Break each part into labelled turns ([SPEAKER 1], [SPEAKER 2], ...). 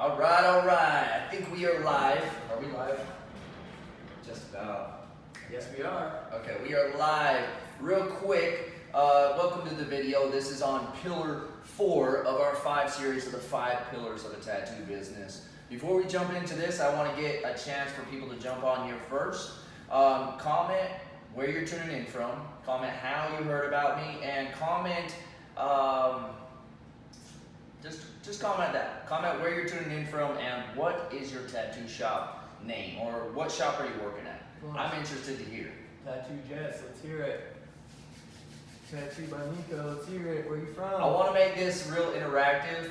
[SPEAKER 1] All right, all right. I think we are live. Are we live? Just about.
[SPEAKER 2] Yes, we are.
[SPEAKER 1] Okay, we are live. Real quick, welcome to the video. This is on pillar 4 of our 5 series of the 5 pillars of a tattoo business. Before we jump into this, I want to get a chance for people to jump on here first. Comment where you're tuning in from, comment how you heard about me, and comment, just comment that. Comment where you're tuning in from and what is your tattoo shop name, or what shop are you working at? I'm interested to hear.
[SPEAKER 2] Tattoo Jess, let's hear it. Tattoo by Nico, let's hear it. Where you from?
[SPEAKER 1] I want to make this real interactive.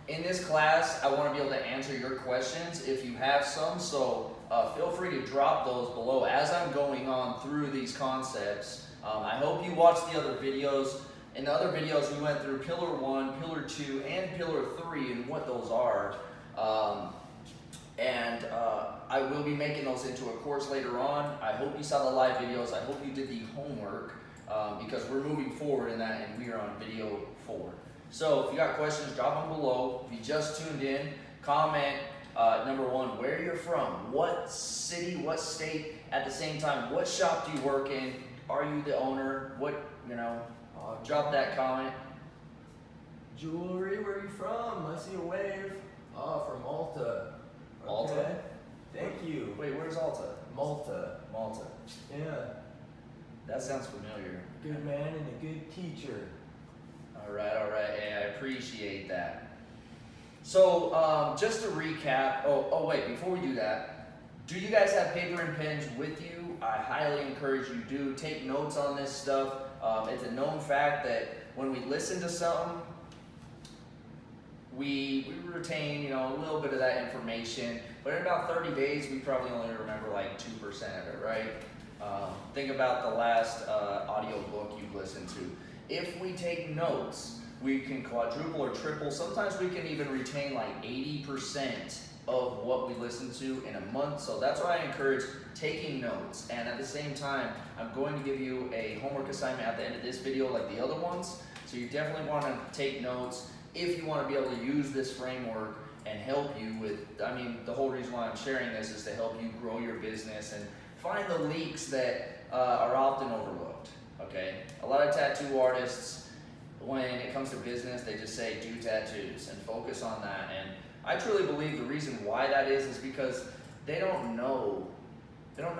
[SPEAKER 1] In this class, I want to be able to answer your questions if you have some, so feel free to drop those below as I'm going on through these concepts. I hope you watched the other videos. In the other videos, we went through pillar 1, pillar 2, and pillar 3 and what those are. I will be making those into a course later on. I hope you saw the live videos. I hope you did the homework because we're moving forward in that and we are on video 4. So if you got questions, drop them below. If you just tuned in, comment number 1, where you're from, what city, what state, at the same time, what shop do you work in, are you the owner, drop that comment.
[SPEAKER 2] Jewelry, where you from? I see a wave. Oh, from Malta.
[SPEAKER 1] Malta?
[SPEAKER 2] Okay. Thank you.
[SPEAKER 1] Wait, where's Alta?
[SPEAKER 2] Malta.
[SPEAKER 1] Malta.
[SPEAKER 2] Yeah.
[SPEAKER 1] That sounds familiar.
[SPEAKER 2] Good man and a good teacher.
[SPEAKER 1] All right, and I appreciate that. So, just to recap, wait, before we do that, do you guys have paper and pens with you? I highly encourage you do. Take notes on this stuff. It's a known fact that when we listen to something, we retain, a little bit of that information, but in about 30 days, we probably only remember like 2% of it, right? Think about the last audio book you've listened to. If we take notes, we can quadruple or triple. Sometimes we can even retain like 80% of what we listen to in a month. So that's why I encourage taking notes. And at the same time, I'm going to give you a homework assignment at the end of this video like the other ones. So you definitely want to take notes if you want to be able to use this framework and help you with, the whole reason why I'm sharing this is to help you grow your business and find the leaks that are often overlooked. Okay, a lot of tattoo artists, when it comes to business, they just say do tattoos and focus on that. And I truly believe the reason why that is because they don't know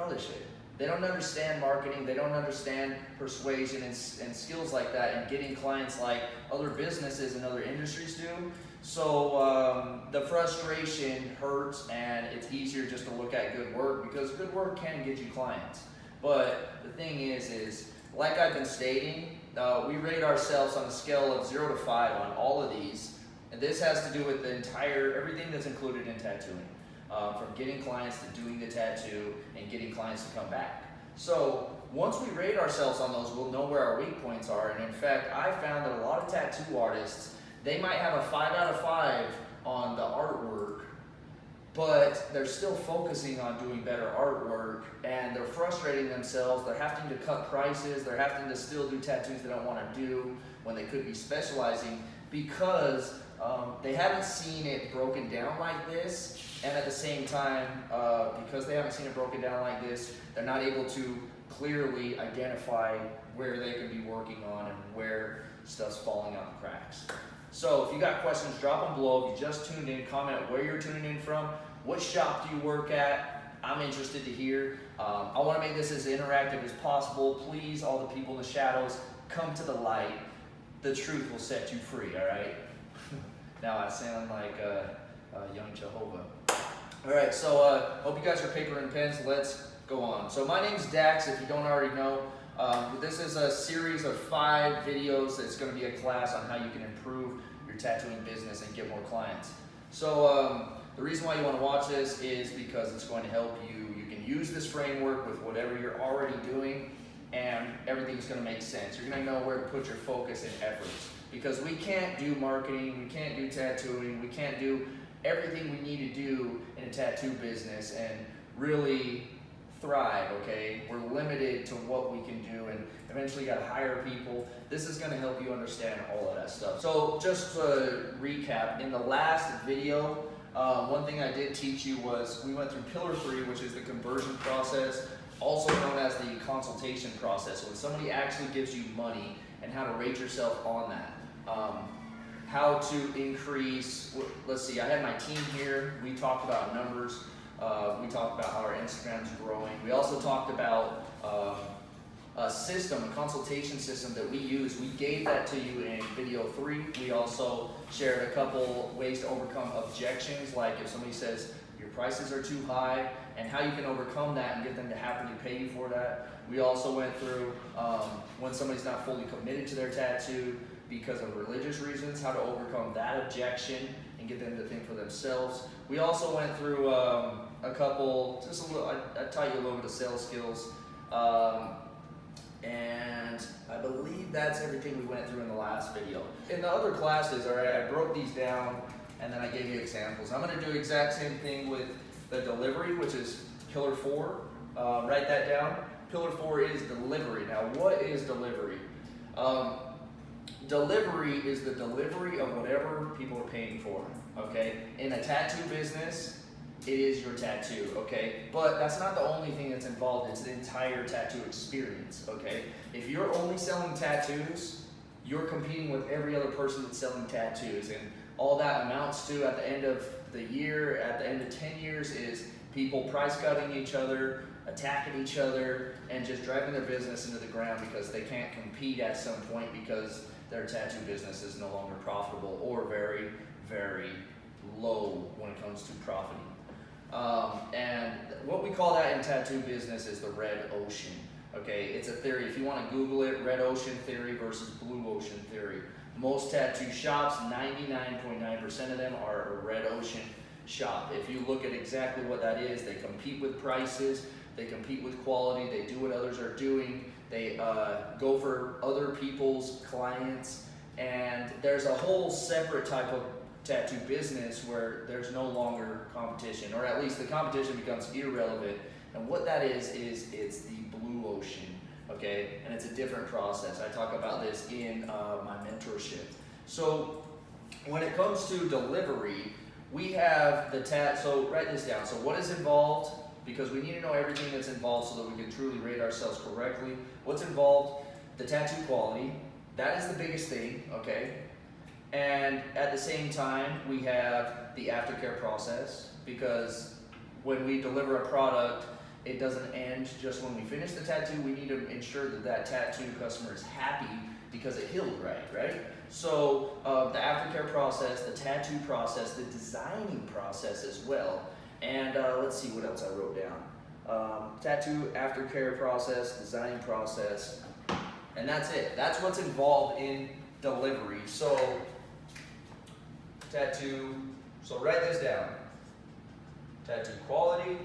[SPEAKER 1] this shit. They don't understand marketing. They don't understand persuasion and skills like that and getting clients like other businesses and other industries do. So the frustration hurts, and it's easier just to look at good work because good work can get you clients. But the thing is like I've been stating, we rate ourselves on a scale of 0 to 5 on all of these. And this has to do with everything that's included in tattooing. From getting clients to doing the tattoo and getting clients to come back. So once we rate ourselves on those, we'll know where our weak points are. And in fact, I found that a lot of tattoo artists, they might have a 5 out of 5 on the artwork, but they're still focusing on doing better artwork, and they're frustrating themselves. They're having to cut prices. They're having to still do tattoos they don't want to do when they could be specializing because they haven't seen it broken down like this. And at the same time, because they haven't seen it broken down like this, they're not able to clearly identify where they could be working on and where stuff's falling out the cracks. So if you got questions, drop them below. If you just tuned in, comment where you're tuning in from. What shop do you work at? I'm interested to hear. I want to make this as interactive as possible. Please, all the people in the shadows, come to the light. The truth will set you free, all right? Now I sound like young Jehovah. All right, so hope you guys are paper and pens. Let's go on. So my name's Dax, if you don't already know. This is a series of 5 videos. It's going to be a class on how you can improve your tattooing business and get more clients. So the reason why you want to watch this is because it's going to help you. You can use this framework with whatever you're already doing, and everything's going to make sense. You're going to know where to put your focus and efforts. Because we can't do marketing, we can't do tattooing, we can't do everything we need to do in a tattoo business and really thrive, okay? We're limited to what we can do, and eventually you gotta hire people. This is gonna help you understand all of that stuff. So just to recap, in the last video, one thing I did teach you was we went through pillar 3, which is the conversion process, also known as the consultation process. When somebody actually gives you money and how to rate yourself on that. How to increase, let's see, I had my team here. We talked about numbers. We talked about how our Instagram's growing. We also talked about a system, a consultation system that we use. We gave that to you in video 3. We also shared a couple ways to overcome objections, like if somebody says your prices are too high, and how you can overcome that and get them to happily pay you for that. We also went through when somebody's not fully committed to their tattoo because of religious reasons, how to overcome that objection and get them to think for themselves. We also went through a couple, just a little, I taught you a little bit of sales skills. And I believe that's everything we went through in the last video. In the other classes, all right, I broke these down and then I gave you examples. I'm gonna do the exact same thing with the delivery, which is pillar 4. Write that down. Pillar 4 is delivery. Now, what is delivery? Delivery is the delivery of whatever people are paying for, okay? In a tattoo business, it is your tattoo, okay? But that's not the only thing that's involved, it's the entire tattoo experience, okay? If you're only selling tattoos, you're competing with every other person that's selling tattoos, and all that amounts to at the end of the year, at the end of 10 years, is people price cutting each other, attacking each other, and just driving their business into the ground because they can't compete at some point because their tattoo business is no longer profitable or very, very low when it comes to profiting. And what we call that in tattoo business is the red ocean. Okay, it's a theory. If you want to Google it, red ocean theory versus blue ocean theory. Most tattoo shops, 99.9% of them are a red ocean shop. If you look at exactly what that is, they compete with prices, they compete with quality, they do what others are doing, they go for other people's clients, and there's a whole separate type of tattoo business where there's no longer competition, or at least the competition becomes irrelevant. And what that is it's the blue ocean, okay? And it's a different process. I talk about this in my mentorship. So when it comes to delivery, we have the so write this down. So what is involved? Because we need to know everything that's involved so that we can truly rate ourselves correctly. What's involved? The tattoo quality. That is the biggest thing, okay? And at the same time, we have the aftercare process, because when we deliver a product, it doesn't end just when we finish the tattoo. We need to ensure that that tattoo customer is happy because it healed right? So the aftercare process, the tattoo process, the designing process as well. And let's see what else I wrote down. Tattoo, aftercare process, designing process, and that's it. That's what's involved in delivery. So tattoo, so write this down. Tattoo quality,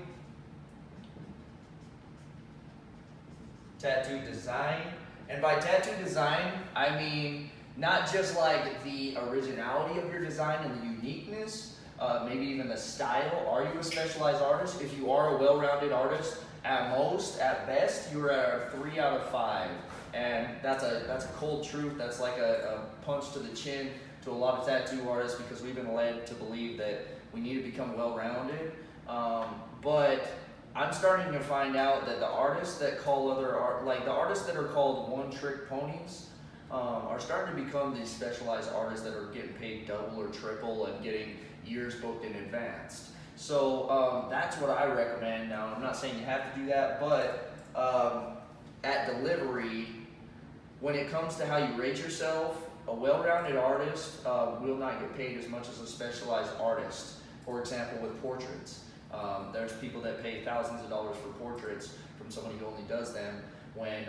[SPEAKER 1] tattoo design, and by tattoo design, I mean not just like the originality of your design and the uniqueness, maybe even the style. Are you a specialized artist? If you are a well-rounded artist, at most, at best, you're a 3 out of 5. And that's a cold truth. That's like a punch to the chin to a lot of tattoo artists, because we've been led to believe that we need to become well-rounded. But I'm starting to find out that the artists that call other art, like the artists that are called one-trick ponies, are starting to become these specialized artists that are getting paid double or triple and getting years booked in advance. So that's what I recommend. Now, I'm not saying you have to do that, but at delivery, when it comes to how you rate yourself, a well-rounded artist will not get paid as much as a specialized artist. For example, with portraits. There's people that pay thousands of dollars for portraits from somebody who only does them, when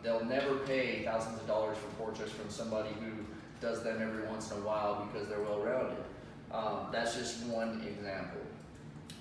[SPEAKER 1] they'll never pay thousands of dollars for portraits from somebody who does them every once in a while because they're well-rounded. That's just one example.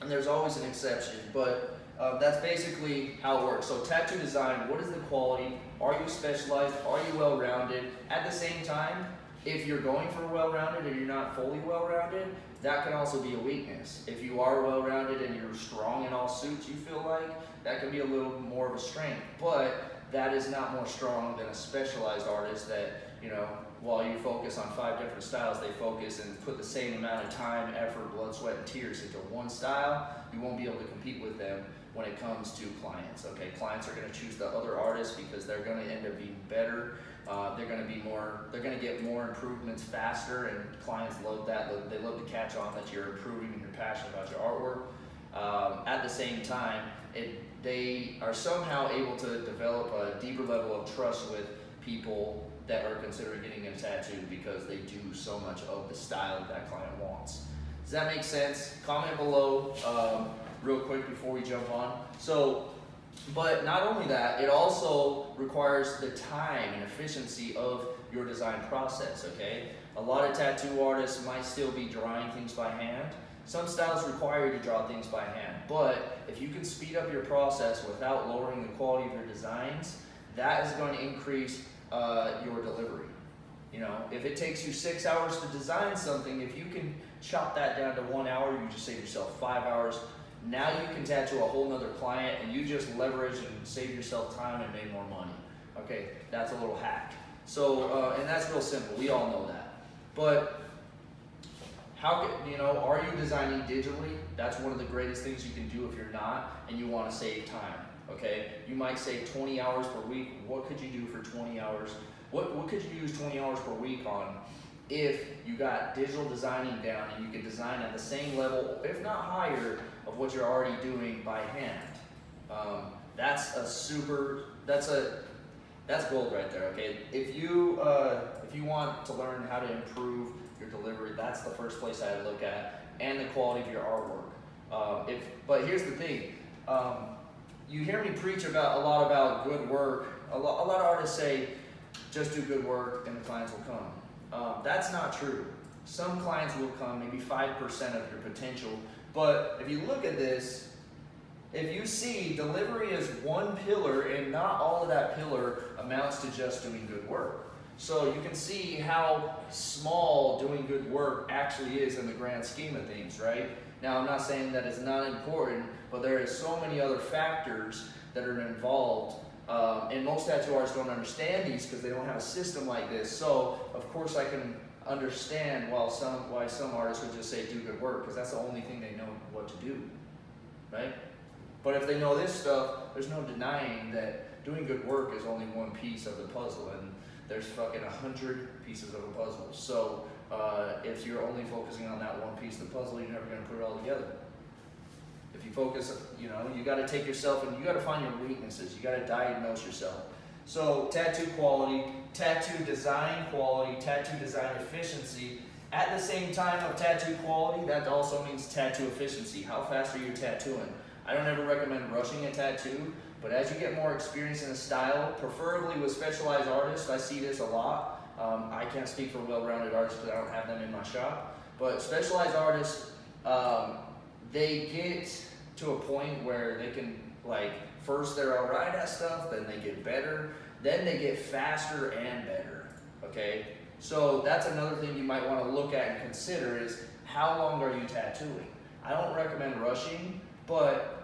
[SPEAKER 1] And there's always an exception, but that's basically how it works. So tattoo design, what is the quality? Are you specialized? Are you well-rounded? At the same time, if you're going for well-rounded and you're not fully well-rounded, that can also be a weakness. If you are well-rounded and you're strong in all suits, you feel like, that can be a little more of a strength. But that is not more strong than a specialized artist that, you know, while you focus on 5 different styles, they focus and put the same amount of time, effort, blood, sweat, and tears into one style. You won't be able to compete with them when it comes to clients. Okay, clients are going to choose the other artists because they're going to end up being better. They're going to get more improvements faster, and clients love that. They love to catch on that you're improving and you're passionate about your artwork. At the same time, they are somehow able to develop a deeper level of trust with people that are considering getting a tattoo because they do so much of the style that client wants. Does that make sense? Comment below real quick before we jump on. But not only that, it also requires the time and efficiency of your design process, okay? A lot of tattoo artists might still be drawing things by hand. Some styles require you to draw things by hand, but if you can speed up your process without lowering the quality of your designs, that is going to increase your delivery. You know, if it takes you 6 hours to design something, if you can chop that down to 1 hour, you just save yourself 5 hours. Now you can tattoo a whole nother client and you just leverage and save yourself time and make more money. Okay, that's a little hack. So, and that's real simple, we all know that. But how can, you know, are you designing digitally? That's one of the greatest things you can do if you're not and you want to save time. Okay, you might save 20 hours per week. What could you do for 20 hours? What could you use 20 hours per week on if you got digital designing down and you could design at the same level, if not higher, of what you're already doing by hand? That's gold right there. Okay, if you want to learn how to improve your delivery, that's the first place I'd look at, and the quality of your artwork. But here's the thing. You hear me preach a lot about good work. A lot of artists say, just do good work and the clients will come. That's not true. Some clients will come, maybe 5% of your potential. But if you look at this, if you see delivery is one pillar and not all of that pillar amounts to just doing good work. So you can see how small doing good work actually is in the grand scheme of things, right? Now, I'm not saying that it's not important, but there is so many other factors that are involved. And most tattoo artists don't understand these because they don't have a system like this. So, of course, I can understand why some artists would just say do good work because that's the only thing they know what to do, right? But if they know this stuff, there's no denying that doing good work is only one piece of the puzzle, and there's fucking 100 pieces of a puzzle. So if you're only focusing on that one piece of the puzzle, you're never going to put it all together. If you focus, you know, you got to take yourself and you got to find your weaknesses. You got to diagnose yourself. So tattoo quality, tattoo design quality, tattoo design efficiency. At the same time of tattoo quality, that also means tattoo efficiency. How fast are you tattooing? I don't ever recommend rushing a tattoo, but as you get more experience in a style, preferably with specialized artists, I see this a lot. I can't speak for well-rounded artists because I don't have them in my shop, but specialized artists, they get to a point where they can, like, first they're all right at stuff, then they get better, then they get faster and better, okay? So that's another thing you might want to look at and consider is how long are you tattooing? I don't recommend rushing, but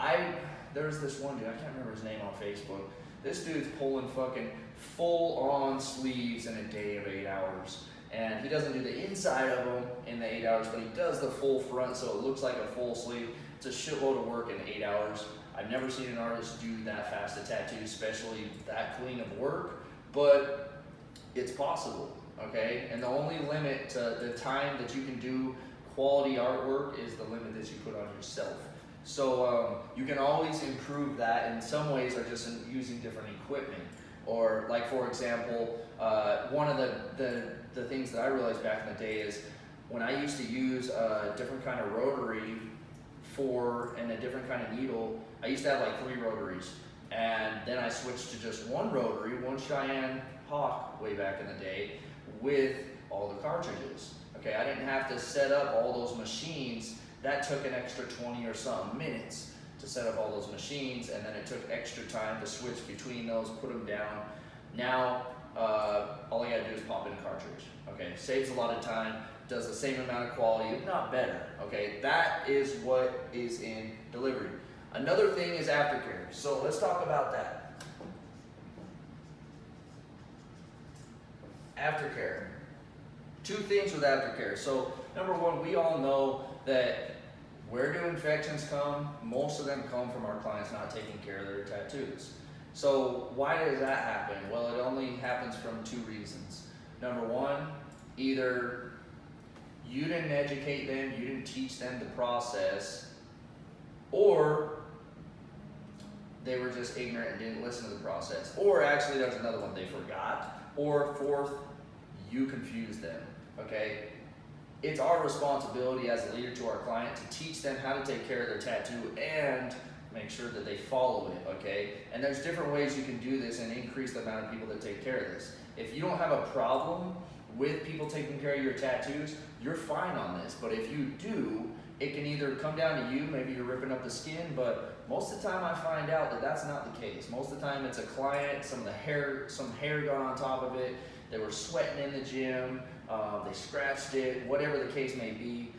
[SPEAKER 1] there's this one dude, I can't remember his name on Facebook. This dude's pulling fucking full-on sleeves in a day of 8 hours. And he doesn't do the inside of them in the 8 hours, but he does the full front so it looks like a full sleeve. It's a shitload of work in 8 hours. I've never seen an artist do that fast a tattoo, especially that clean of work, but it's possible, okay? And the only limit to the time that you can do quality artwork is the limit that you put on yourself. So you can always improve that in some ways or just in using different equipment. Or like, for example, one of the things that I realized back in the day is when I used to use a different kind of rotary and a different kind of needle, I used to have like 3 rotaries. And then I switched to just one rotary, one Cheyenne Hawk way back in the day with all the cartridges. Okay, I didn't have to set up all those machines. That took an extra 20 or some minutes to set up all those machines, and then it took extra time to switch between those, put them down. Now, all you gotta do is pop in a cartridge. Okay, saves a lot of time, does the same amount of quality, if not better. Okay, that is what is in delivery. Another thing is aftercare. So let's talk about that. Aftercare. Two things with aftercare. So number one, we all know that where do infections come? Most of them come from our clients not taking care of their tattoos. So why does that happen? Well, it only happens from two reasons. Number one, either you didn't educate them, you didn't teach them the process, or they were just ignorant and didn't listen to the process. Or actually, there's another one, they forgot. Or fourth, you confused them, okay? It's our responsibility as a leader to our client to teach them how to take care of their tattoo and make sure that they follow it, okay? And there's different ways you can do this and increase the amount of people that take care of this. If you don't have a problem with people taking care of your tattoos, you're fine on this. But if you do, it can either come down to you, maybe you're ripping up the skin, but most of the time I find out that that's not the case. Most of the time it's a client, some hair got on top of it, they were sweating in the gym, they scratched it, whatever the case may be,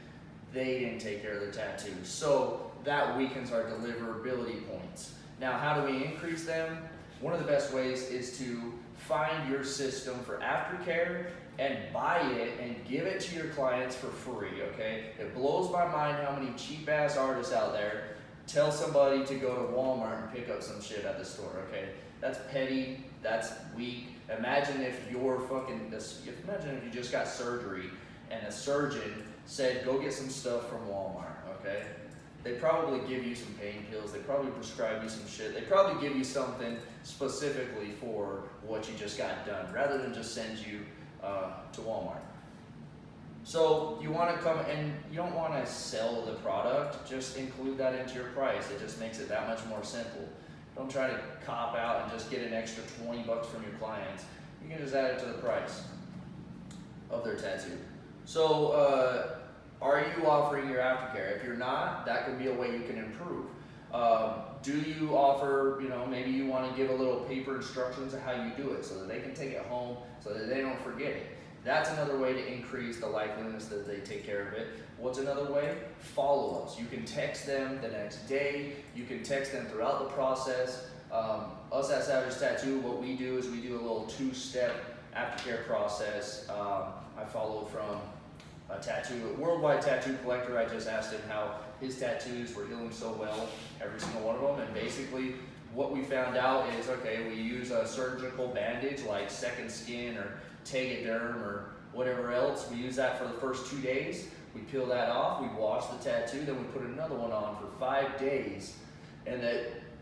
[SPEAKER 1] they didn't take care of their tattoos. So that weakens our deliverability points. Now, how do we increase them? One of the best ways is to find your system for aftercare and buy it and give it to your clients for free, okay? It blows my mind how many cheap ass artists out there tell somebody to go to Walmart and pick up some shit at the store, okay? That's petty, that's weak. Imagine if imagine if you just got surgery and a surgeon said, go get some stuff from Walmart, okay? They probably give you some pain pills, they probably prescribe you some shit, they probably give you something specifically for what you just got done, rather than just send you to Walmart. So you want to come, and you don't want to sell the product, just include that into your price. It just makes it that much more simple. Don't try to cop out and just get an extra 20 bucks from your clients. You can just add it to the price of their tattoo. So are you offering your aftercare? If you're not, that could be a way you can improve. Do you offer, maybe you want to give a little paper instructions of how you do it so that they can take it home so that they don't forget it. That's another way to increase the likeliness that they take care of it. What's another way? Follow-ups. You can text them the next day. You can text them throughout the process. Us at Savage Tattoo, what we do is we do a little two-step aftercare process. I followed from a worldwide tattoo collector. I just asked him how his tattoos were healing so well, every single one of them, and basically what we found out is, okay, we use a surgical bandage like Second Skin or Tegaderm or whatever else. We use that for the first 2 days. We peel that off, we wash the tattoo, then we put another one on for 5 days, and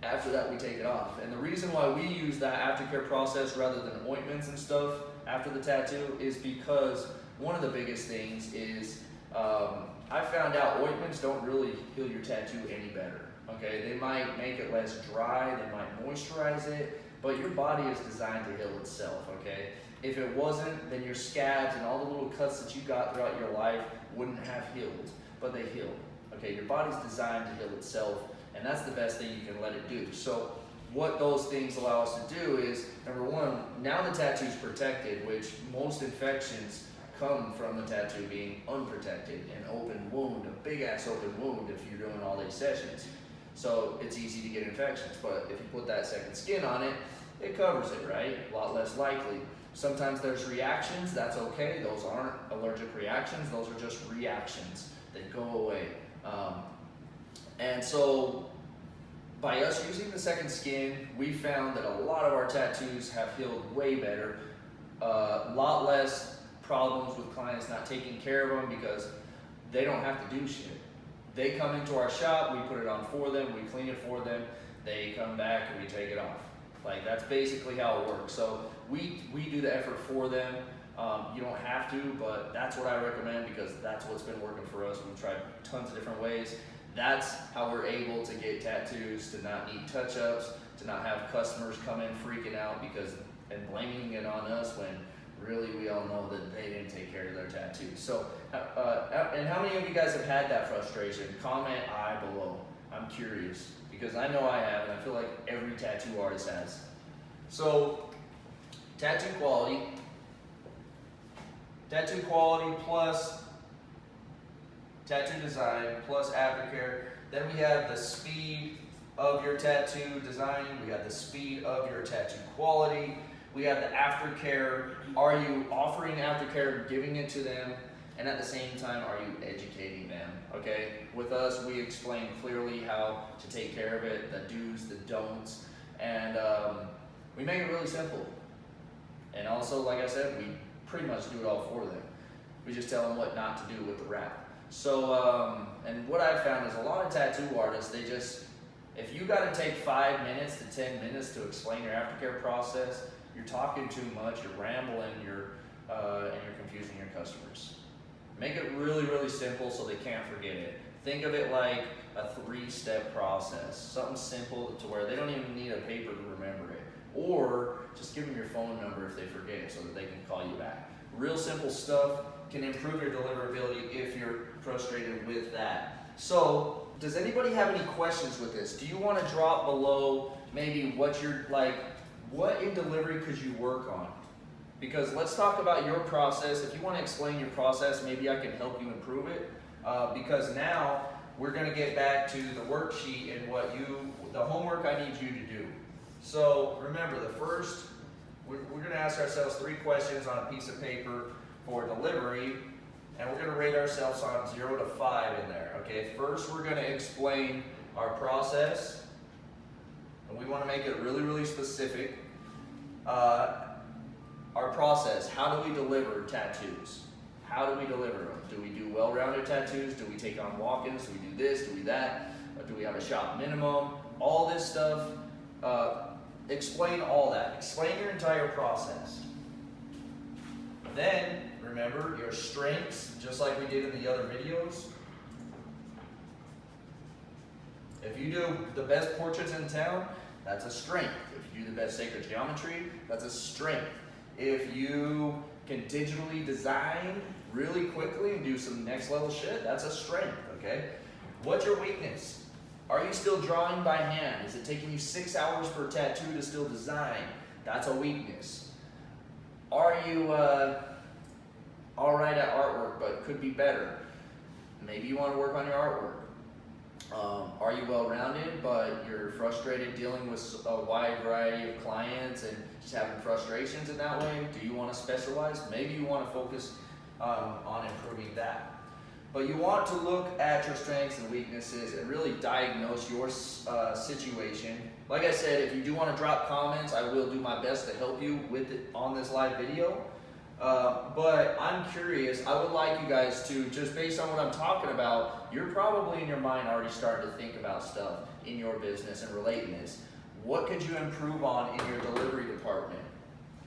[SPEAKER 1] after that we take it off. And the reason why we use that aftercare process rather than ointments and stuff after the tattoo is because one of the biggest things is I found out ointments don't really heal your tattoo any better. Okay, they might make it less dry, they might moisturize it, but your body is designed to heal itself, okay? If it wasn't, then your scabs and all the little cuts that you got throughout your life wouldn't have healed, but they heal. Okay, your body's designed to heal itself, and that's the best thing you can let it do. So what those things allow us to do is, number one, now the tattoo's protected, which most infections come from the tattoo being unprotected, an open wound, a big ass open wound if you're doing all these sessions. So it's easy to get infections, but if you put that second skin on it, it covers it, right? A lot less likely. Sometimes there's reactions, that's okay. Those aren't allergic reactions, those are just reactions that go away. And so by us using the second skin, we found that a lot of our tattoos have healed way better. A lot less problems with clients not taking care of them because they don't have to do shit. They come into our shop, we put it on for them, we clean it for them, they come back and we take it off. Like, that's basically how it works. So we do the effort for them. You don't have to, but that's what I recommend because that's what's been working for us. We've tried tons of different ways. That's how we're able to get tattoos to not need touch-ups, to not have customers come in freaking out and blaming it on us when really we all know that they didn't take care of their tattoos. So, and how many of you guys have had that frustration? Comment I below. I'm curious because I know I have, and I feel like every tattoo artist has. So tattoo quality plus tattoo design plus aftercare. Then we have the speed of your tattoo design. We have the speed of your tattoo quality. We have the aftercare. Are you offering aftercare, giving it to them? And at the same time, are you educating them? Okay, with us, we explain clearly how to take care of it, the do's, the don'ts, and we make it really simple. And also, like I said, we pretty much do it all for them. We just tell them what not to do with the wrap. So, and what I've found is a lot of tattoo artists, they just, if you got to take 5 minutes to 10 minutes to explain your aftercare process, you're talking too much, you're rambling, and you're confusing your customers. Make it really, really simple so they can't forget it. Think of it like a 3-step process, something simple to where they don't even need a paper to remember it. Or just give them your phone number if they forget so that they can call you back. Real simple stuff can improve your deliverability if you're frustrated with that. So, does anybody have any questions with this? Do you want to drop below maybe what you're like, what in delivery could you work on? Because let's talk about your process. If you want to explain your process, maybe I can help you improve it. Because now we're going to get back to the worksheet and the homework I need you to do. So remember, we're going to ask ourselves 3 questions on a piece of paper for delivery, and we're going to rate ourselves on 0 to 5 in there. Okay, first we're going to explain our process, and we want to make it really, really specific. Our process, how do we deliver tattoos? How do we deliver them? Do we do well-rounded tattoos? Do we take on walk-ins? Do we do this? Do we that? Do we have a shop minimum? All this stuff. Explain all that. Explain your entire process. Then, remember your strengths, just like we did in the other videos. If you do the best portraits in town, that's a strength. If you do the best sacred geometry, that's a strength. If you can digitally design really quickly and do some next level shit, that's a strength, okay? What's your weakness? Are you still drawing by hand? Is it taking you 6 hours per tattoo to still design? That's a weakness. Are you all right at artwork but could be better? Maybe you want to work on your artwork. Are you well-rounded but you're frustrated dealing with a wide variety of clients and just having frustrations in that way? Do you want to specialize? Maybe you want to focus on improving that. But you want to look at your strengths and weaknesses and really diagnose your situation. Like I said, if you do want to drop comments, I will do my best to help you with it on this live video. But I'm curious, I would like you guys to, just based on what I'm talking about, you're probably in your mind already starting to think about stuff in your business and relating this. What could you improve on in your delivery department?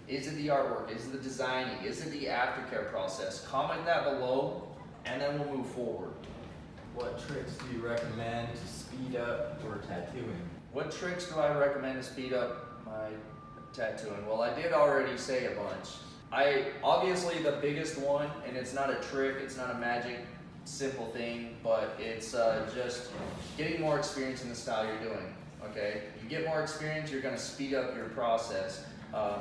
[SPEAKER 1] Is it the artwork? Is it the designing? Is it the aftercare process? Comment that below, and then we'll move forward.
[SPEAKER 2] What tricks do you recommend to speed up your tattooing?
[SPEAKER 1] What tricks do I recommend to speed up my tattooing? Well, I did already say a bunch. Obviously the biggest one, and it's not a trick, it's not a magic, simple thing, but it's just getting more experience in the style you're doing, okay? You get more experience, you're gonna speed up your process.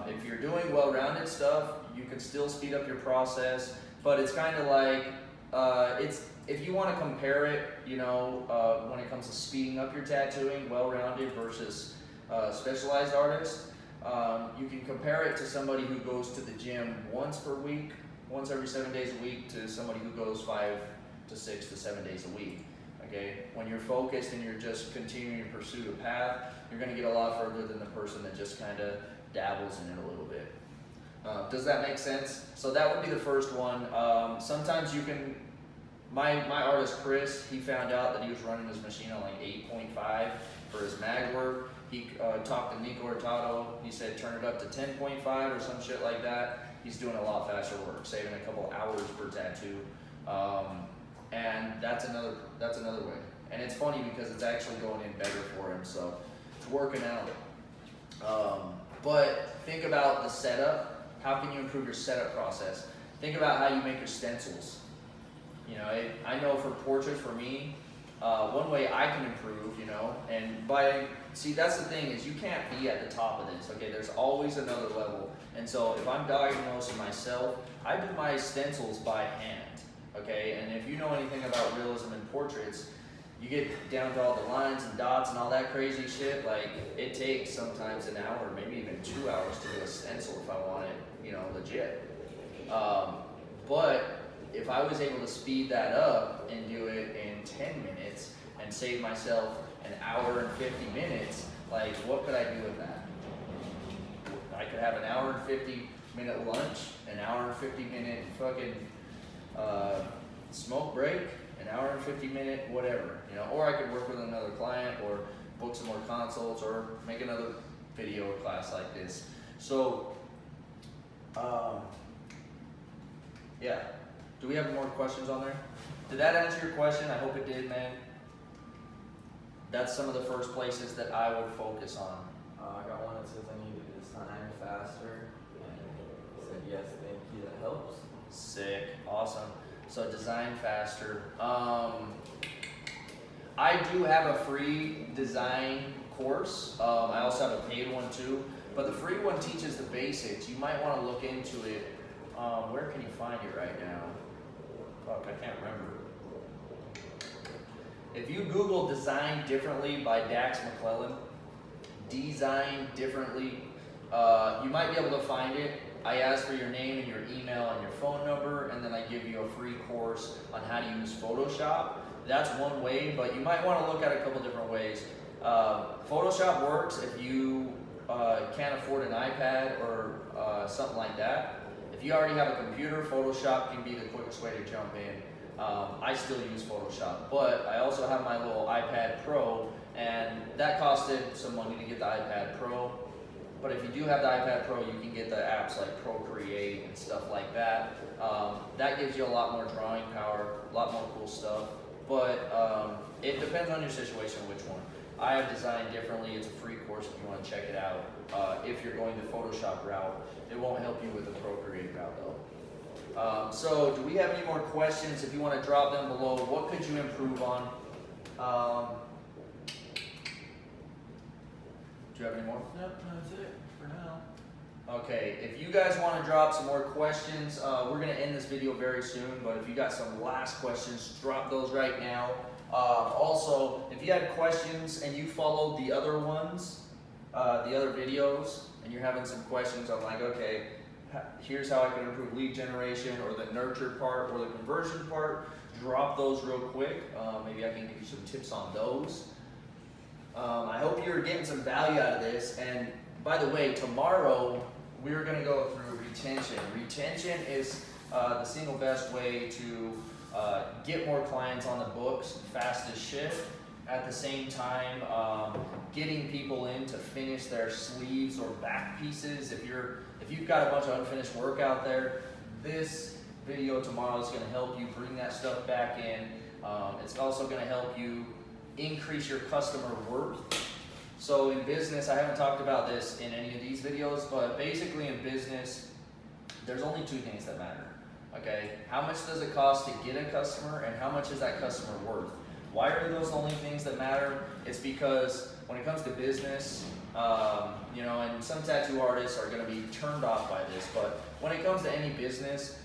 [SPEAKER 1] If you're doing well-rounded stuff, you can still speed up your process, but it's kind of like, if you want to compare it, you know, when it comes to speeding up your tattooing, well-rounded versus specialized artists, you can compare it to somebody who goes to the gym once per week, once every 7 days a week, to somebody who goes 5 to 6 to 7 days a week. Okay, when you're focused and you're just continuing to pursue a path, you're going to get a lot further than the person that just kind of dabbles in it a little bit. Does that make sense? So that would be the first one. Sometimes you can, my artist Chris, he found out that he was running his machine on like 8.5 for his mag work. He talked to Nico Hurtado. He said turn it up to 10.5 or some shit like that. He's doing a lot faster work, saving a couple hours per tattoo. And that's another way. And it's funny because it's actually going in better for him, so it's working out. But think about the setup. How can you improve your setup process? Think about how you make your stencils. You know, I know for portraits, for me, one way I can improve, you know, and see, that's the thing is you can't be at the top of this, okay? There's always another level. And so if I'm diagnosing myself, I do my stencils by hand, okay? And if you know anything about realism and portraits, you get down to all the lines and dots and all that crazy shit, like it takes sometimes an hour, maybe even 2 hours to do a stencil if I want it, you know, legit. But if I was able to speed that up and do it in 10 minutes and save myself an hour and 50 minutes, like what could I do with that? I could have an hour and 50-minute lunch, an hour and 50-minute fucking smoke break, an hour and 50-minute whatever, you know, or I could work with another client or book some more consults or make another video class like this. So, yeah. Do we have more questions on there? Did that answer your question? I hope it did, man. That's some of the first places that I would focus on.
[SPEAKER 2] I got one that says I need to design faster. And it said yes, thank you. That helps.
[SPEAKER 1] Sick, awesome. So design faster. I do have a free design course. I also have a paid one too. But the free one teaches the basics. You might want to look into it. Where can you find it right now? Fuck, I can't remember. If you Google Design Differently by Dax McClellan, Design Differently, you might be able to find it. I ask for your name and your email and your phone number, and then I give you a free course on how to use Photoshop. That's one way, but you might want to look at a couple different ways. Photoshop works if you can't afford an iPad or something like that. If you already have a computer, Photoshop can be the quickest way to jump in. I still use Photoshop, but I also have my little iPad Pro, and that costed some money to get the iPad Pro. But if you do have the iPad Pro, you can get the apps like Procreate and stuff like that. That gives you a lot more drawing power, a lot more cool stuff. But it depends on your situation, which one. I have Designed Differently. It's a free course if you want to check it out. If you're going the Photoshop route, it won't help you with the Procreate route though. So do we have any more questions? If you want to drop them below, what could you improve on? Do you have any more?
[SPEAKER 2] Nope, that's it for now.
[SPEAKER 1] Okay, if you guys want to drop some more questions, we're going to end this video very soon, but if you got some last questions, drop those right now. Also, if you had questions and you followed the other ones, the other videos, and you're having some questions on like, okay, here's how I can improve lead generation or the nurture part or the conversion part, drop those real quick. Maybe I can give you some tips on those. I hope you're getting some value out of this. And by the way, tomorrow we're going to go through retention. Retention is the single best way to get more clients on the books fast as shit. At the same time, getting people in to finish their sleeves or back pieces. If you've got a bunch of unfinished work out there, this video tomorrow is going to help you bring that stuff back in. It's also going to help you increase your customer worth. So in business, I haven't talked about this in any of these videos, but basically in business, there's only two things that matter. Okay, how much does it cost to get a customer, and how much is that customer worth? Why are those the only things that matter? It's because when it comes to business, you know, and some tattoo artists are going to be turned off by this, but when it comes to any business,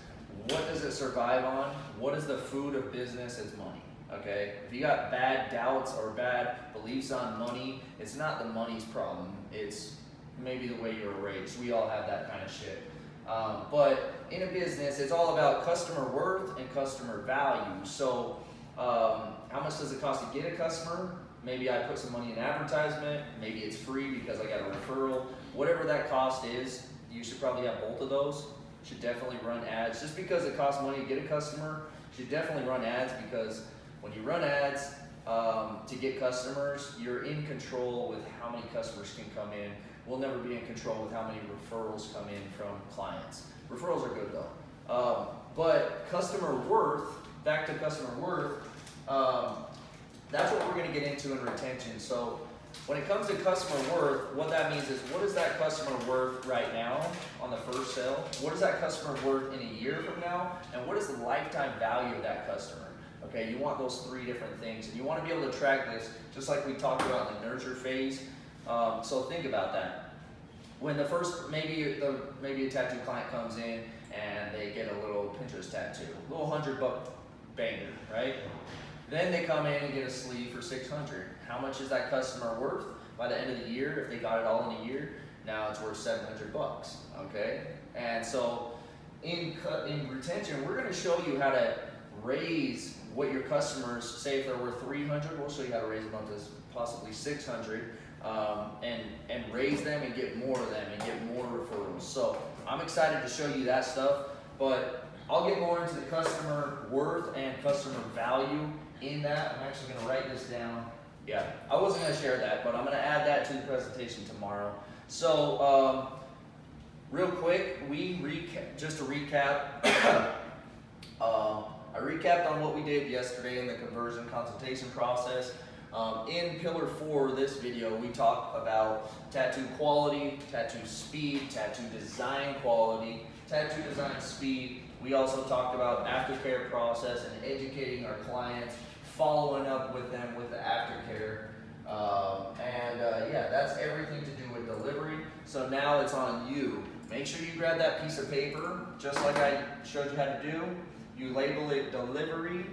[SPEAKER 1] what does it survive on? What is the food of business? It's money. Okay, if you got bad doubts or bad beliefs on money, it's not the money's problem. It's maybe the way you were raised. We all have that kind of shit. But in a business, it's all about customer worth and customer value. So how much does it cost to get a customer? Maybe I put some money in advertisement. Maybe it's free because I got a referral. Whatever that cost is, you should probably have both of those. You should definitely run ads. Just because it costs money to get a customer, you should definitely run ads, because when you run ads to get customers, you're in control with how many customers can come in. We'll never be in control with how many referrals come in from clients. Referrals are good though. But customer worth, back to customer worth, that's what we're going to get into in retention. So when it comes to customer worth, what that means is, what is that customer worth right now on the first sale? What is that customer worth in a year from now? And what is the lifetime value of that customer? Okay, you want those 3 different things, and you want to be able to track this, just like we talked about in the nurture phase. So think about that. When the first, maybe a tattoo client comes in and they get a little Pinterest tattoo, a little $100 banger, right? Then they come in and get a sleeve for $600. How much is that customer worth by the end of the year? If they got it all in a year, now it's worth $700. Okay, and so in retention, we're going to show you how to raise what your customers, say if they're worth $300, we'll show you how to raise them up to possibly $600, and raise them and get more of them and get more referrals. So I'm excited to show you that stuff, but I'll get more into the customer worth and customer value in that. I'm actually going to write this down. Yeah, I wasn't going to share that, but I'm going to add that to the presentation tomorrow. So real quick, just to recap, I recapped on what we did yesterday in the conversion consultation process. In Pillar 4 of this video, we talked about tattoo quality, tattoo speed, tattoo design quality, tattoo design speed. We also talked about aftercare process and educating our clients, following up with them with the aftercare. Yeah, that's everything to do with delivery. So now it's on you. Make sure you grab that piece of paper, just like I showed you how to do. You label it delivery,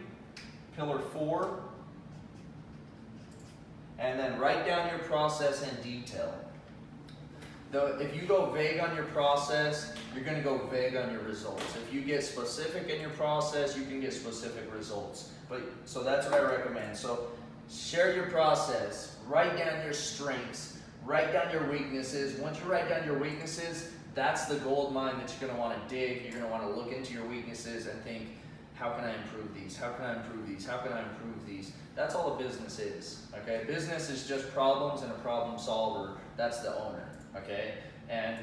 [SPEAKER 1] Pillar 4, and then write down your process in detail. If you go vague on your process, you're going to go vague on your results. If you get specific in your process, you can get specific results. So that's what I recommend. So share your process, write down your strengths, write down your weaknesses. Once you write down your weaknesses, that's the gold mine that you're going to want to dig. You're going to want to look into your weaknesses and think, how can I improve these? How can I improve these? How can I improve these? That's all a business is, okay? Business is just problems and a problem solver. That's the owner, okay? And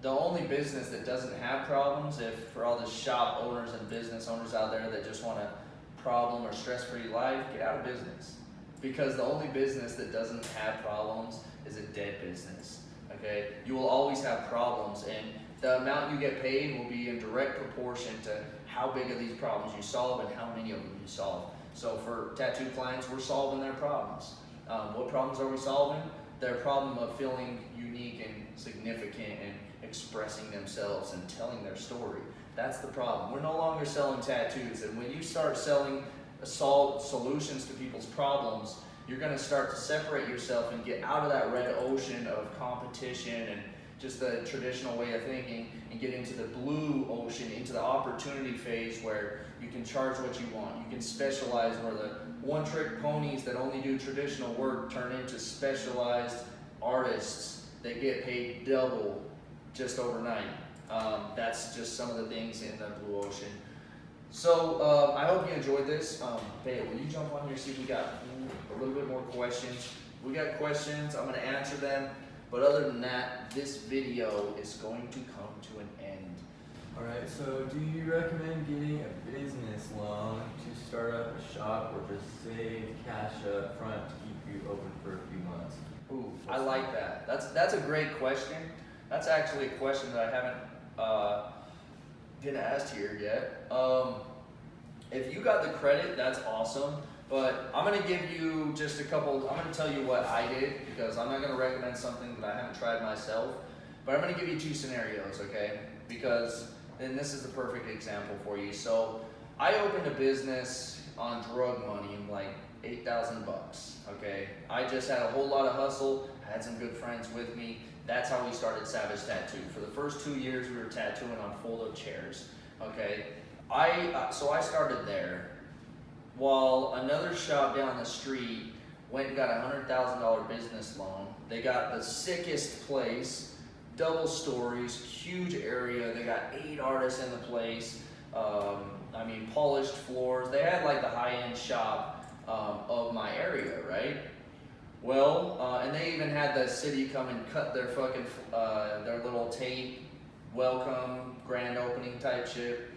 [SPEAKER 1] the only business that doesn't have problems, if for all the shop owners and business owners out there that just want a problem or stress-free life, get out of business. Because the only business that doesn't have problems is a dead business, okay? You will always have problems, and the amount you get paid will be in direct proportion to how big of these problems you solve and how many of them you solve. So for tattoo clients, we're solving their problems. What problems are we solving? Their problem of feeling unique and significant and expressing themselves and telling their story. That's the problem. We're no longer selling tattoos, and when you start selling solutions to people's problems, you're going to start to separate yourself and get out of that red ocean of competition and just the traditional way of thinking, and get into the blue ocean, into the opportunity phase where you can charge what you want. You can specialize, where the one-trick ponies that only do traditional work turn into specialized artists that get paid double just overnight. That's just some of the things in the blue ocean. So I hope you enjoyed this. Babe, will you jump on here, see if we got a little bit more questions? We got questions, I'm going to answer them. But other than that, this video is going to come to an end.
[SPEAKER 2] Alright, so do you recommend getting a business loan to start up a shop, or just save cash up front to keep you open for a few months?
[SPEAKER 1] Ooh, I like that. That's a great question. That's actually a question that I haven't been asked here yet. If you got the credit, that's awesome. But I'm going to give you just a couple, I'm going to tell you what I did, because I'm not going to recommend something that I haven't tried myself. But I'm going to give you 2 scenarios, okay? Because then this is the perfect example for you. So I opened a business on drug money, like $8,000, okay? I just had a whole lot of hustle, had some good friends with me. That's how we started Savage Tattoo. For the first 2 years, we were tattooing on fold-up chairs, okay? So I started there, while another shop down the street went and got a $100,000 business loan. They got the sickest place, double stories, huge area. They got 8 artists in the place. I mean, polished floors. They had like the high-end shop of my area, right? Well, and they even had the city come and cut their fucking, their little tape, welcome, grand opening type shit.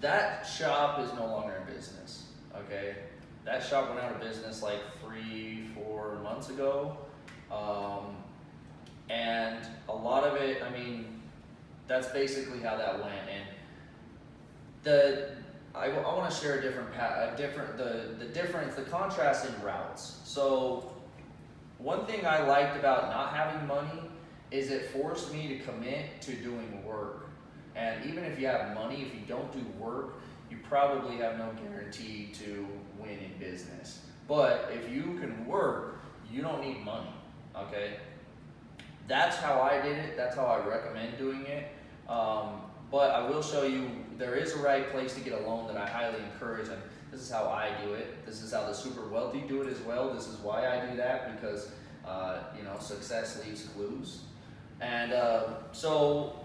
[SPEAKER 1] That shop is no longer in business, okay? That shop went out of business like 3-4 months ago. And a lot of it, I mean, that's basically how that went. And I want to share a different the difference, the contrast in routes. So one thing I liked about not having money is it forced me to commit to doing work. And even if you have money, if you don't do work, you probably have no guarantee to win in business. But if you can work, you don't need money, okay? That's how I did it. That's how I recommend doing it. But I will show you, there is a right place to get a loan that I highly encourage, and this is how I do it. This is how the super wealthy do it as well. This is why I do that, because success leaves clues. And so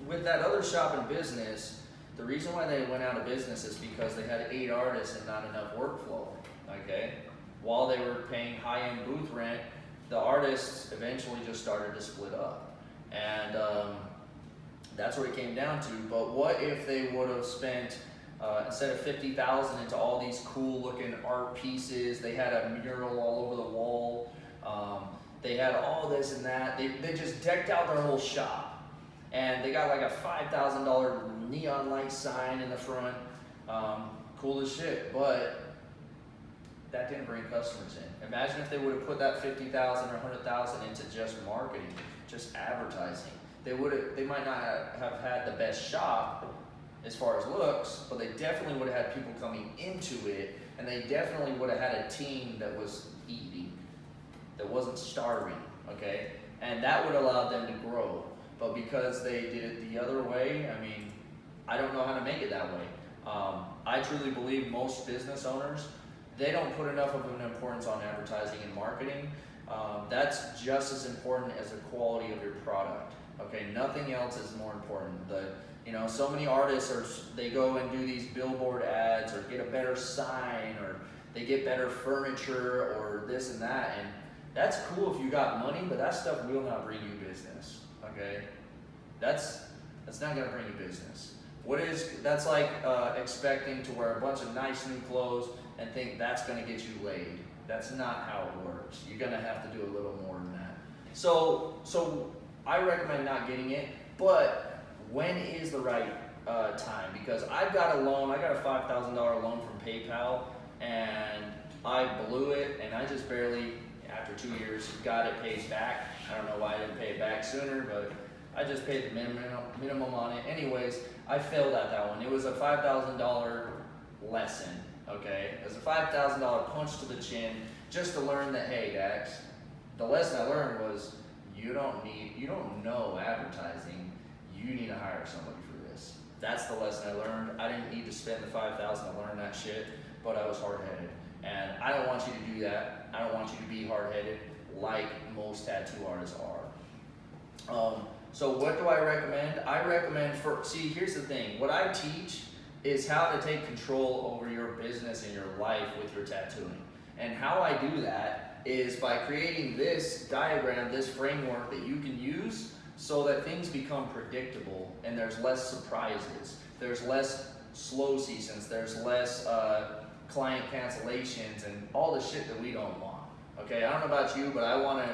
[SPEAKER 1] with that other shop in business, the reason why they went out of business is because they had 8 artists and not enough workflow, okay? While they were paying high-end booth rent, the artists eventually just started to split up. And that's what it came down to. But what if they would have spent, instead of $50,000 into all these cool looking art pieces, they had a mural all over the wall, they had all this and that, they just decked out their whole shop. And they got like a $5,000 neon light sign in the front, cool as shit, but that didn't bring customers in. Imagine if they would have put that $50,000 or $100,000 into just marketing, just advertising. They might not have had the best shop as far as looks, but they definitely would have had people coming into it, and they definitely would have had a team that was eating, that wasn't starving, okay? And that would allow them to grow. But because they did it the other way, I mean, I don't know how to make it that way. I truly believe most business owners, they don't put enough of an importance on advertising and marketing. That's just as important as the quality of your product. Okay, nothing else is more important. So many artists they go and do these billboard ads or get a better sign or they get better furniture or this and that, and that's cool if you got money, but that stuff will not bring you business. Okay, that's not gonna bring you business. That's like expecting to wear a bunch of nice new clothes and think that's gonna get you laid. That's not how it works. You're gonna have to do a little more than that. So I recommend not getting it, but when is the right time? Because I've got a loan, I got a $5,000 loan from PayPal, and I blew it, and I just barely, after 2 years, got it paid back. I don't know why I didn't pay it back sooner, but I just paid the minimum on it. Anyways, I failed at that one. It was a $5,000 lesson, okay? It was a $5,000 punch to the chin just to learn that, hey, Dax, the lesson I learned was you don't know advertising. You need to hire somebody for this. That's the lesson I learned. I didn't need to spend the $5,000 to learn that shit, but I was hard-headed. And I don't want you to do that. I don't want you to be hard-headed like most tattoo artists are. So what do I recommend? I recommend here's the thing. What I teach is how to take control over your business and your life with your tattooing. And how I do that is by creating this diagram, this framework that you can use so that things become predictable and there's less surprises. There's less slow seasons. There's less client cancellations and all the shit that we don't want. Okay, I don't know about you, but I want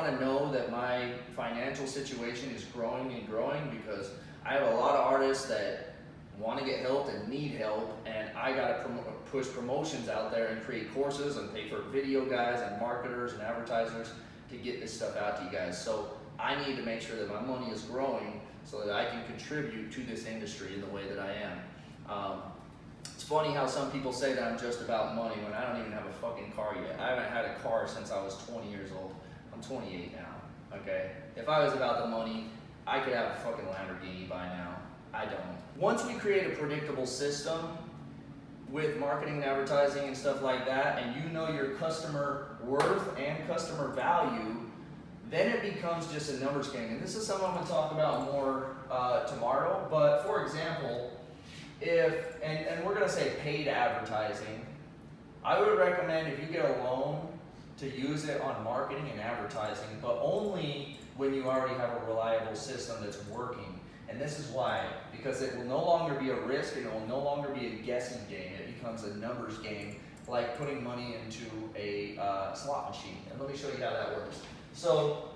[SPEAKER 1] to know that my financial situation is growing and growing because I have a lot of artists that want to get help and need help, and I got to push promotions out there and create courses and pay for video guys and marketers and advertisers to get this stuff out to you guys. So I need to make sure that my money is growing so that I can contribute to this industry in the way that I am. It's funny how some people say that I'm just about money when I don't even have a fucking car yet. I haven't had a car since I was 20 years old. I'm 28 now, okay? If I was about the money, I could have a fucking Lamborghini by now. I don't. Once we create a predictable system with marketing and advertising and stuff like that, and you know your customer worth and customer value, then it becomes just a numbers game. And this is something I'm gonna talk about more tomorrow, but for example, and we're gonna say paid advertising, I would recommend if you get a loan to use it on marketing and advertising, but only when you already have a reliable system that's working. And this is why, because it will no longer be a risk and it will no longer be a guessing game. It becomes a numbers game, like putting money into a slot machine. And let me show you how that works. So,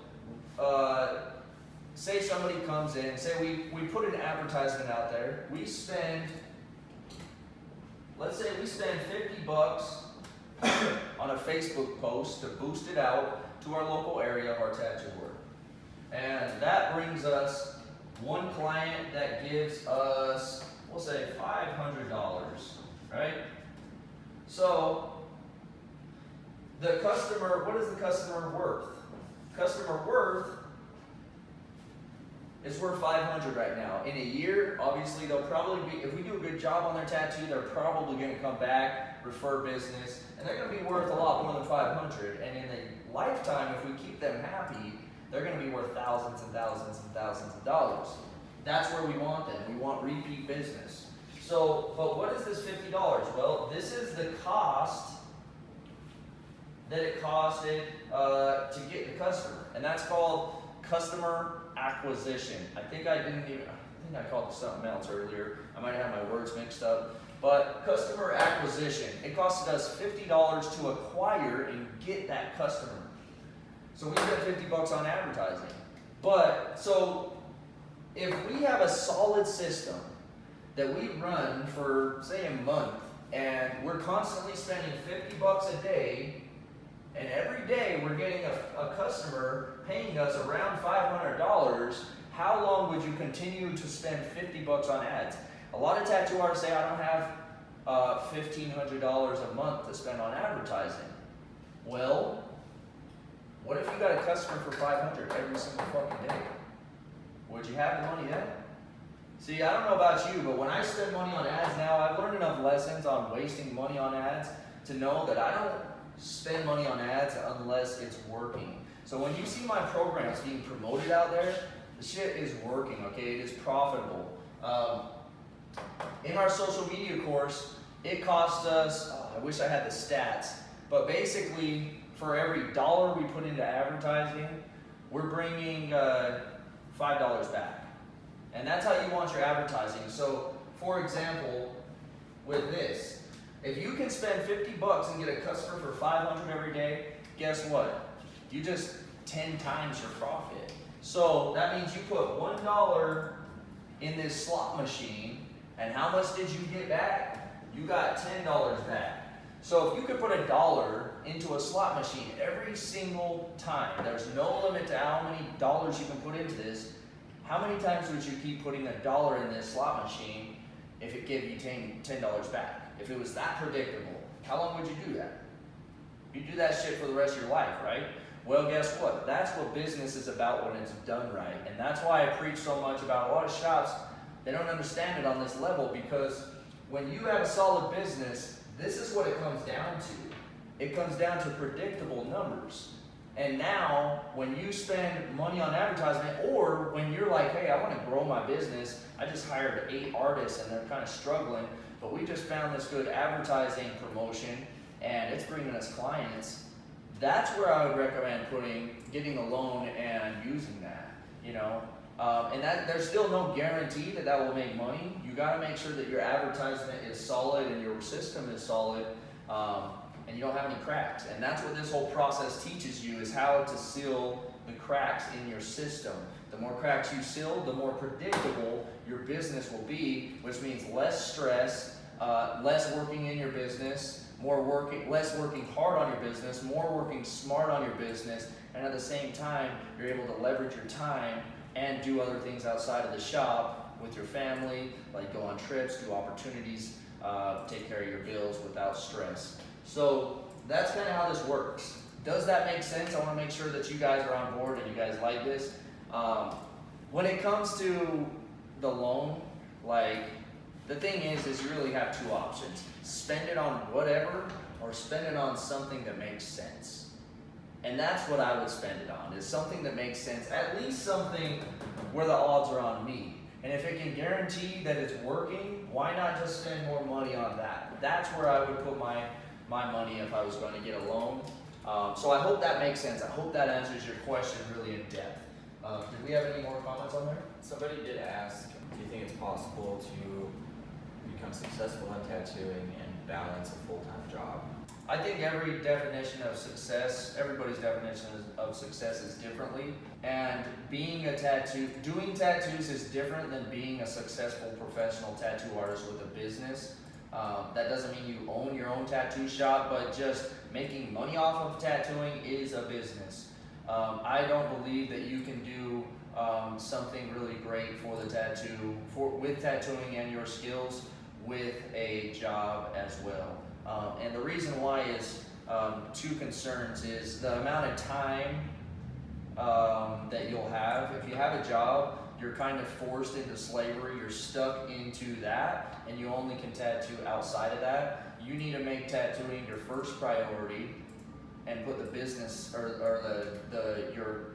[SPEAKER 1] say somebody comes in, say we put an advertisement out there, we spend let's say we spend $50 on a Facebook post to boost it out to our local area of our tattoo work. And that brings us one client that gives us, we'll say $500, right? So the customer, what is the customer worth? Customer worth is worth $500 right now. In a year, obviously they'll probably be, if we do a good job on their tattoo, they're probably gonna come back, refer business, and they're gonna be worth a lot more than $500. And in a lifetime, if we keep them happy, they're gonna be worth thousands and thousands and thousands of dollars. That's where we want them. We want repeat business. So, but what is this $50? Well, this is the cost that it costed to get the customer, and that's called customer acquisition. I think I called it something else earlier. I might have my words mixed up. But customer acquisition, it costed us $50 to acquire and get that customer. So we spent $50 on advertising. But, so, if we have a solid system that we run for, say, a month, and we're constantly spending $50 a day, and every day we're getting a customer paying us around $500, how long would you continue to spend $50 on ads? A lot of tattoo artists say, I don't have $1,500 a month to spend on advertising. Well, what if you got a customer for $500 every single fucking day? Would you have the money then? See, I don't know about you, but when I spend money on ads now, I've learned enough lessons on wasting money on ads to know that I don't spend money on ads unless it's working. So when you see my programs being promoted out there, the shit is working, okay? It is profitable. In our social media course, it cost us, I wish I had the stats, but basically for every dollar we put into advertising, we're bringing $5 back. And that's how you want your advertising. So, for example, with this, if you can spend $50 and get a customer for $500 every day, guess what? You just 10 times your profit. So that means you put $1 in this slot machine, and how much did you get back? You got $10 back. So if you could put $1 into a slot machine every single time, there's no limit to how many dollars you can put into this. How many times would you keep putting $1 in this slot machine if it gave you $10 back? If it was that predictable, how long would you do that? You do that shit for the rest of your life, right? Well, guess what? That's what business is about when it's done right. And that's why I preach so much about a lot of shops. They don't understand it on this level, because when you have a solid business, this is what it comes down to. It comes down to predictable numbers. And now, when you spend money on advertisement, or when you're like, hey, I want to grow my business, I just hired 8 artists and they're kind of struggling, but we just found this good advertising promotion and it's bringing us clients, that's where I would recommend getting a loan and using that, you know. And that there's still no guarantee that will make money. You got to make sure that your advertisement is solid and your system is solid, and you don't have any cracks. And that's what this whole process teaches you, is how to seal the cracks in your system. The more cracks you seal, the more predictable your business will be, which means less stress, less working in your business, less working hard on your business, more working smart on your business, and at the same time, you're able to leverage your time and do other things outside of the shop with your family, like go on trips, do opportunities, take care of your bills without stress. So that's kind of how this works. Does that make sense? I want to make sure that you guys are on board and you guys like this. When it comes to the loan, like, the thing is you really have 2 options. Spend it on whatever, or spend it on something that makes sense. And that's what I would spend it on, is something that makes sense, at least something where the odds are on me. And if it can guarantee that it's working, why not just spend more money on that? That's where I would put my money if I was going to get a loan. So I hope that makes sense. I hope that answers your question really in depth. Did we have any more comments on there?
[SPEAKER 2] Somebody did ask, do you think it's possible to become successful in tattooing and balance a full-time job?
[SPEAKER 1] I think everybody's definition of success is differently. And doing tattoos is different than being a successful professional tattoo artist with a business. That doesn't mean you own your own tattoo shop, but just making money off of tattooing is a business. I don't believe that you can do something really great for the with tattooing and your skills with a job as well. And the reason why is two concerns is the amount of time that you'll have. If you have a job, you're kind of forced into slavery, you're stuck into that, and you only can tattoo outside of that. You need to make tattooing your first priority and put the business or your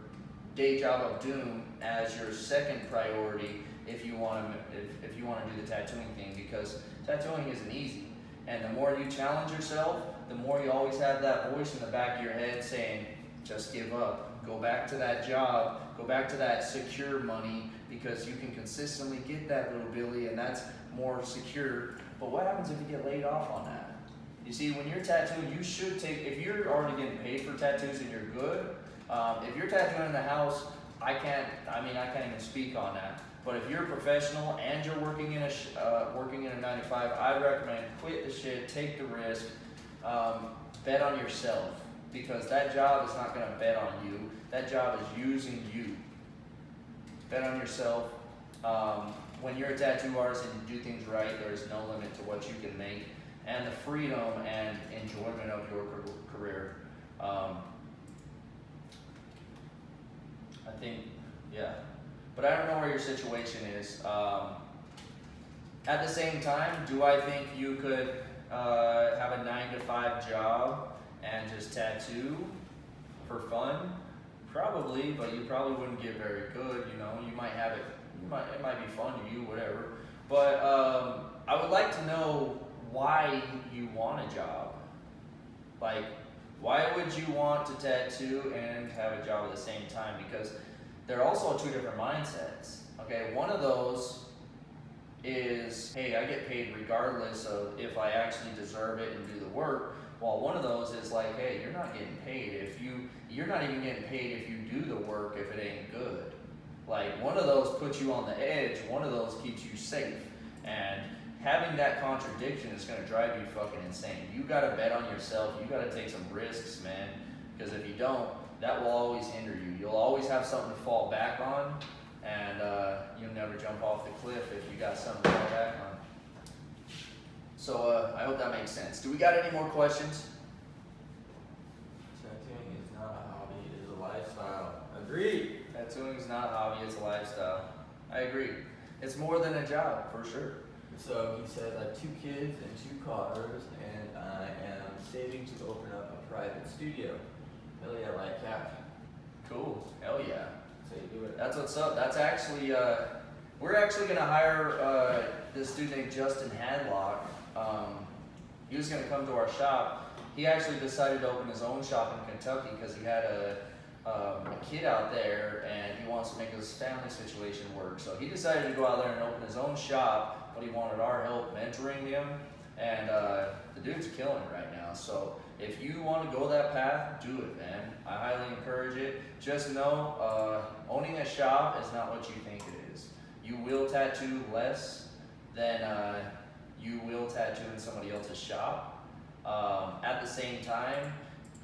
[SPEAKER 1] day job of doom as your second priority if you want to do the tattooing thing, because tattooing isn't easy. And the more you challenge yourself, the more you always have that voice in the back of your head saying, just give up, go back to that job, go back to that secure money, because you can consistently get that little billy and that's more secure. But what happens if you get laid off on that? You see, when you're tattooing, you should if you're already getting paid for tattoos and you're good, if you're tattooing in the house, I can't even speak on that. But if you're a professional and you're working in a 9-to-5, I recommend quit the shit, take the risk, bet on yourself, because that job is not going to bet on you. That job is using you. Bet on yourself. When you're a tattoo artist and you do things right, there is no limit to what you can make, and the freedom and enjoyment of your career. I think, yeah. But I don't know where your situation is. At the same time, do I think you could have a 9-to-5 job and just tattoo for fun? Probably, but you probably wouldn't get very good. You know, you might have it. It might be fun to you, whatever. But I would like to know why you want a job. Like, why would you want to tattoo and have a job at the same time? Because they're also two different mindsets. Okay, one of those is, hey, I get paid regardless of if I actually deserve it and do the work. While one of those is like, hey, you're not getting paid you're not even getting paid if you do the work if it ain't good. Like, one of those puts you on the edge, one of those keeps you safe. And having that contradiction is gonna drive you fucking insane. You gotta bet on yourself, you gotta take some risks, man. Because if you don't, that will always hinder you. You'll always have something to fall back on, and you'll never jump off the cliff if you got something to fall back on. So I hope that makes sense. Do we got any more questions?
[SPEAKER 2] Tattooing is not a hobby, it is a lifestyle. Agreed.
[SPEAKER 1] Tattooing is not a hobby, it's a lifestyle. I agree. It's more than a job, for sure.
[SPEAKER 2] So he says, I have 2 kids and 2 cars, and I am saving to open up a private studio. Hell yeah, right, Cap.
[SPEAKER 1] Cool. Hell yeah.
[SPEAKER 2] That's how you do it.
[SPEAKER 1] That's what's up. That's actually, we're actually gonna hire this dude named Justin Hadlock. He was gonna come to our shop. He actually decided to open his own shop in Kentucky because he had a kid out there and he wants to make his family situation work. So he decided to go out there and open his own shop, but he wanted our help mentoring him. And the dude's killing it right now. So if you want to go that path, do it, man. I highly encourage it. Just know, owning a shop is not what you think it is. You will tattoo less than you will tattoo in somebody else's shop. At the same time,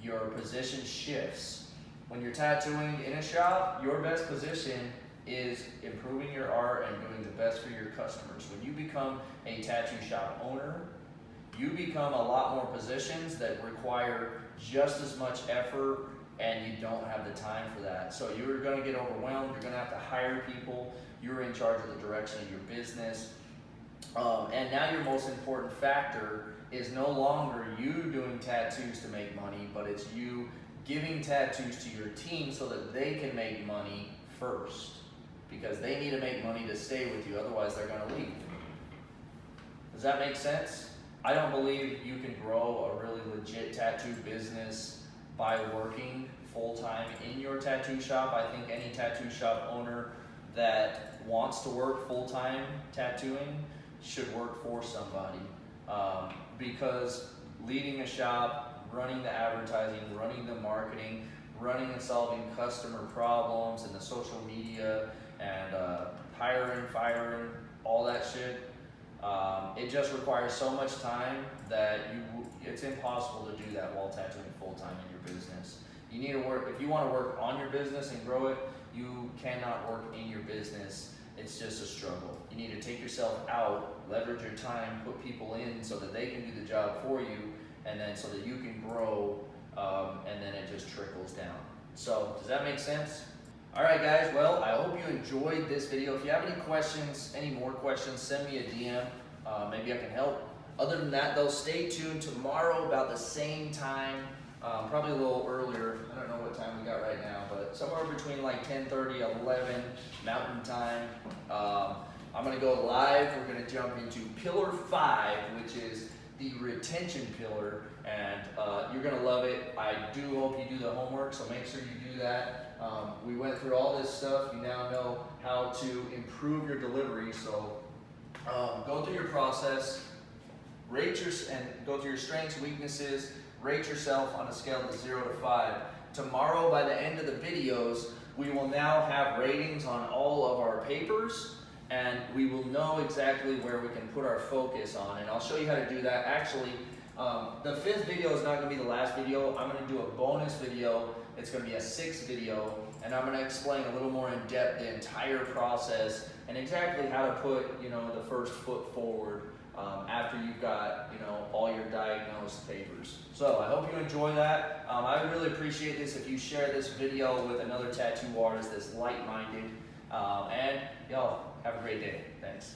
[SPEAKER 1] your position shifts. When you're tattooing in a shop, your best position is improving your art and doing the best for your customers. When you become a tattoo shop owner, you become a lot more positions that require just as much effort, and you don't have the time for that. So you're gonna get overwhelmed, you're gonna have to hire people, you're in charge of the direction of your business. And now your most important factor is no longer you doing tattoos to make money, but it's you giving tattoos to your team so that they can make money first. Because they need to make money to stay with you, otherwise they're gonna leave. Does that make sense? I don't believe you can grow a really legit tattoo business by working full-time in your tattoo shop. I think any tattoo shop owner that wants to work full-time tattooing should work for somebody. Because leading a shop, running the advertising, running the marketing, running and solving customer problems and the social media and hiring, firing, all that shit, It just requires so much time that it's impossible to do that while tattooing full time in your business. You need to work, if you want to work on your business and grow it, you cannot work in your business. It's just a struggle. You need to take yourself out, leverage your time, put people in so that they can do the job for you, and then so that you can grow, and then it just trickles down. So, does that make sense? Alright guys, well, I hope you enjoyed this video. If you have any questions, any more questions, send me a DM. Maybe I can help. Other than that though, stay tuned tomorrow about the same time, probably a little earlier. I don't know what time we got right now, but somewhere between like 10:30, 11 Mountain Time. I'm gonna go live. We're gonna jump into Pillar 5, which is the retention pillar, and you're gonna love it. I do hope you do the homework, so make sure you do that. We went through all this stuff. You now know how to improve your delivery, so go through your process, go through your strengths, weaknesses, rate yourself on a scale of 0 to 5. Tomorrow, by the end of the videos, we will now have ratings on all of our papers, and we will know exactly where we can put our focus on, and I'll show you how to do that. Actually, the 5th video is not going to be the last video. I'm going to do a bonus video. It's going to be a 6th video, and I'm going to explain a little more in depth the entire process and exactly how to put, the first foot forward after you've got, all your diagnosed papers. So I hope you enjoy that. I really appreciate this if you share this video with another tattoo artist that's like-minded. And y'all have a great day. Thanks.